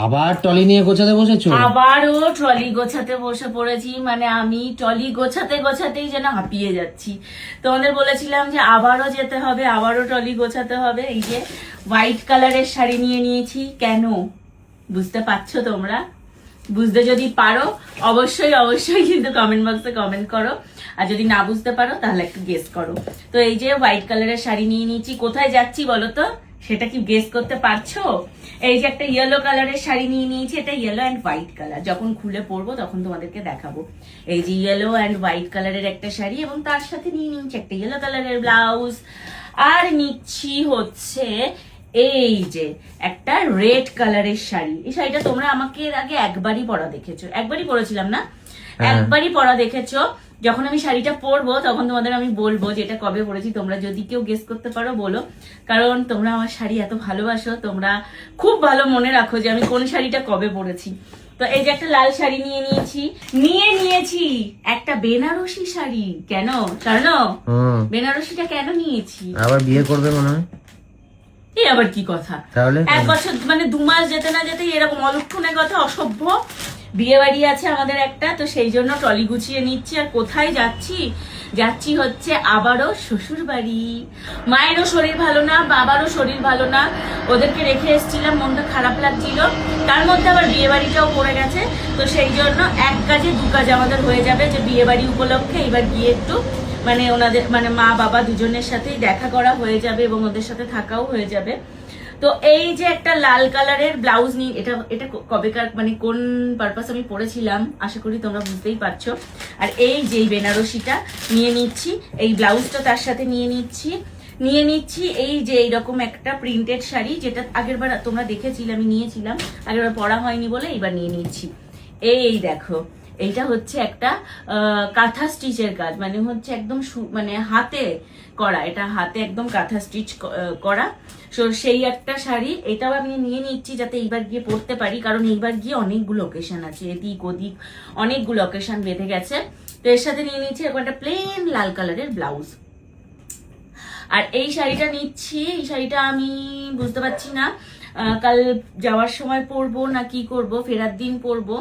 আবার ট্রলি নিয়ে গোছাতে বসেছো? আবারও ট্রলি গোছাতে বসে পড়েছি, মানে আমি ট্রলি গোছাতে গোছাতেই যেন হাঁপিয়ে যাচ্ছি। তোমাদের বলেছিলাম যে আবারও যেতে হবে, আবারও ট্রলি গোছাতে হবে। এই যে হোয়াইট কালারের শাড়ি নিয়ে নিয়েছি। কেন বুঝতে পারছো তোমরা? বুঝতে যদি পারো অবশ্যই অবশ্যই কিন্তু কমেন্ট বক্সে কমেন্ট করো, আর যদি না বুঝতে পারো তাহলে একটু গেস করো। তো এই যে হোয়াইট কালারের শাড়ি নিয়ে নিয়েছি। কোথায় যাচ্ছি বলো তো, সেটা কি গেস করতে পারছো? এই যে একটা ইয়েলো কালারের শাড়ি নিয়ে নিয়েছি, এটা ইয়েলো অ্যান্ড হোয়াইট কালার। যখন খুলে পরবো তখন তোমাদেরকে দেখাবো। এই যে ইয়েলো অ্যান্ড হোয়াইট কালারের একটা শাড়ি, এবং তার সাথে নিয়ে নিয়েছি একটা ইয়েলো কালারের ব্লাউজ, আর নিচ্ছি হচ্ছে এই যে একটা রেড কালারের শাড়ি। এই শাড়িটা তোমরা আমাকে এর আগে একবারই পরা দেখেছো, একবারই পরেছিলাম না, একবারই পরা দেখেছো। যখন আমি শাড়িটা পরবো তখন তোমাদের আমি বলবো যে এটা কবে পরেছি। তোমরা যদি কেউ গেস করতে পারো বলো, কারণ তোমরা আমার শাড়ি এত ভালোবাসো, তোমরা খুব ভালো মনে রাখো যে আমি কোন শাড়িটা কবে পরেছি। তো এই যে একটা লাল শাড়ি নিয়ে নিয়েছি একটা বেনারসি শাড়ি। কেন জানো বেনারসিটা কেন নিয়েছি? আবার বিয়ে করবে মনে হয়। এই আবার কি কথা? তাহলে 1 বছর মানে 2 মাস যেতে না যেতে এরকম অলক্ষণের কথা, অসভ্য। বিয়ে বাড়ি আছে আমাদের একটা, তো সেই জন্য ট্রলি গুছিয়ে নিচ্ছি। আর কোথায় যাচ্ছি হচ্ছে আবারও শ্বশুর বাড়ি। মায়েরও শরীর ভালো না, বাবারও শরীর ভালো না, ওদেরকে রেখে এসেছিলাম, মনটা খারাপ লাগছিল। তার মধ্যে আবার বিয়ে বাড়িটাও পড়ে গেছে, তো সেই জন্য এক কাজে 2 কাজ আমাদের হয়ে যাবে। যে বিয়ে বাড়ি উপলক্ষে এবার গিয়ে একটু মানে ওনাদের মানে মা বাবা দুজনের সাথেই দেখা করা হয়ে যাবে এবং ওদের সাথে থাকাও হয়ে যাবে। তো এই যে একটা লাল কালারের ব্লাউজ নিয়ে, এটা কবেকার মানে কোন পারপাস আমি পরেছিলাম আশা করি তোমরা বুঝতেই পারছো। আর এই যে বেনারসিটা নিয়ে নিচ্ছি, এই ব্লাউজটা তার সাথে নিয়ে নিচ্ছি এই যে এইরকম একটা প্রিন্টেড শাড়ি, যেটা আগেরবার তোমরা দেখেছিলে আমি নিয়েছিলাম, আগেরবার পরা হয়নি বলে এইবার নিয়ে নিচ্ছি। এই দেখো, এইটা হচ্ছে একটা কাঁথা স্টিচের কাজ, মানে হচ্ছে একদম মানে হাতে করা, এটা হাতে একদম কাঁথা স্টিচ করা। সেই একটা শাড়ি, এটাও আমি নিয়ে নিচ্ছি যাতে এইবার গিয়ে পরতে পারি, কারণ এইবার গিয়ে অনেকগুলো অকেশন আছে, এদিক ওদিক অনেকগুলো অকেশন বেঁধে গেছে। তো এর সাথে নিয়ে নিচ্ছি এরকম একটা প্লেন লাল কালারের ব্লাউজ। আর এই শাড়িটা নিচ্ছি, এই শাড়িটা আমি বুঝতে পারছি না কাল যাওয়ার সময় পরবো না কি করব, ফেরার দিন পরবো,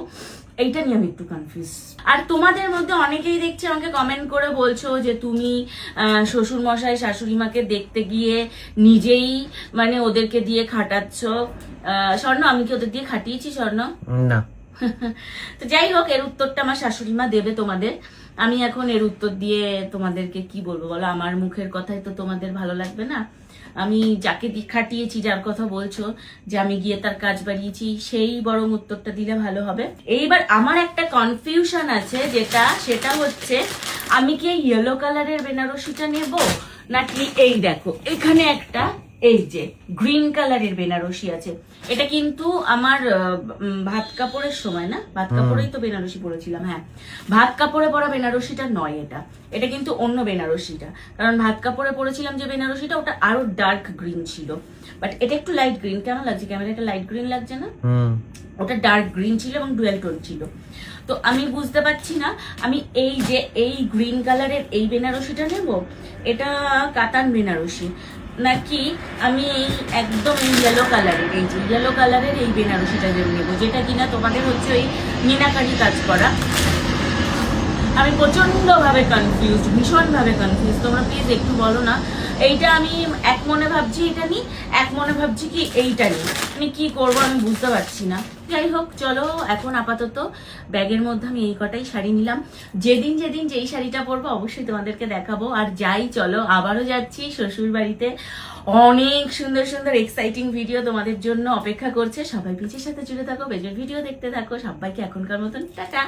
এইটা নিয়ে আমি একটু কনফিউজ। আর তোমাদের মধ্যে অনেকেই দেখছি আমাকে কমেন্ট করে বলছো যে তুমি শ্বশুর মশাই শাশুড়ি মাকে দেখতে গিয়ে নিজেই মানে ওদেরকে দিয়ে খাটাচ্ছ। স্বর্ণ, আমি কি ওদের দিয়ে খাটিয়েছি স্বর্ণ? না। তো যাই হোক, এর উত্তরটা আমার শাশুড়ি মা দেবে তোমাদের। আমি এখন এর উত্তর দিয়ে তোমাদেরকে কি বলবো বলো? আমার মুখের কথাই তো তোমাদের ভালো লাগবে না। আমি যাকে খাটিয়েছি, যার কথা বলছো যে আমি গিয়ে তার কাজ বাড়িয়েছি, সেই বরং উত্তরটা দিলে ভালো হবে। এইবার আমার একটা কনফিউশন আছে, সেটা হচ্ছে আমি কি এই ইয়েলো কালারের বেনারসিটা নেব, নাকি এই দেখো এখানে একটা এই যে গ্রিন কালারের বেনারসি আছে। এটা কিন্তু আমার ভাত কাপড়ের সময় না, ভাত কাপড়েই তো বেনারসি পরেছিলাম। হ্যাঁ, ভাত কাপড়ে পরা বেনারসিটা নয় এটা কিন্তু অন্য বেনারসিটা। কারণ ভাত কাপড়ে পরেছিলাম যে বেনারসিটা, ওটা আরো ডার্ক গ্রিন ছিল, বাট এটা একটু লাইট গ্রিন। কেমন লাগছে ক্যামেরা? এটা লাইট গ্রিন লাগছে না? ওটা ডার্ক গ্রিন ছিল এবং ডুয়েল টোন ছিল। তো আমি বুঝতে পারছি না আমি এই যে এই গ্রিন কালারের এই বেনারসিটা নেব, এটা কাতান বেনারসি, নাকি আমি এই একদম ইয়েলো কালারের এই যে ইয়েলো কালারের এই বেনারসিটা নেবো, যেটা কিনা তোমাদের হচ্ছে ওই মিনাকারি কাজ করা। আমি প্রচন্ড ভাবে কনফিউজ, ভীষণ ভাবে কনফিউজ। তোমরা প্লিজ একটু বলো না। এইটা আমি এক মনে ভাবছি এটা নি, এক মনে ভাবছি কি এইটা নি, আমি কি করবো আমি বুঝতে পারছি না। যাই হোক, চলো এখন আপাতত ব্যাগের মধ্যে আমি এই কটাই শাড়ি নিলাম। যেদিন যেই শাড়িটা পরবো অবশ্যই তোমাদেরকে দেখাবো। আর যাই, চলো আবারও যাচ্ছি শ্বশুর বাড়িতে। অনেক সুন্দর সুন্দর এক্সাইটিং ভিডিও তোমাদের জন্য অপেক্ষা করছে। সবাই পিছের সাথে জুড়ে থাকো, বেজের ভিডিও দেখতে থাকো। সবাইকে এখনকার মতন টাটা।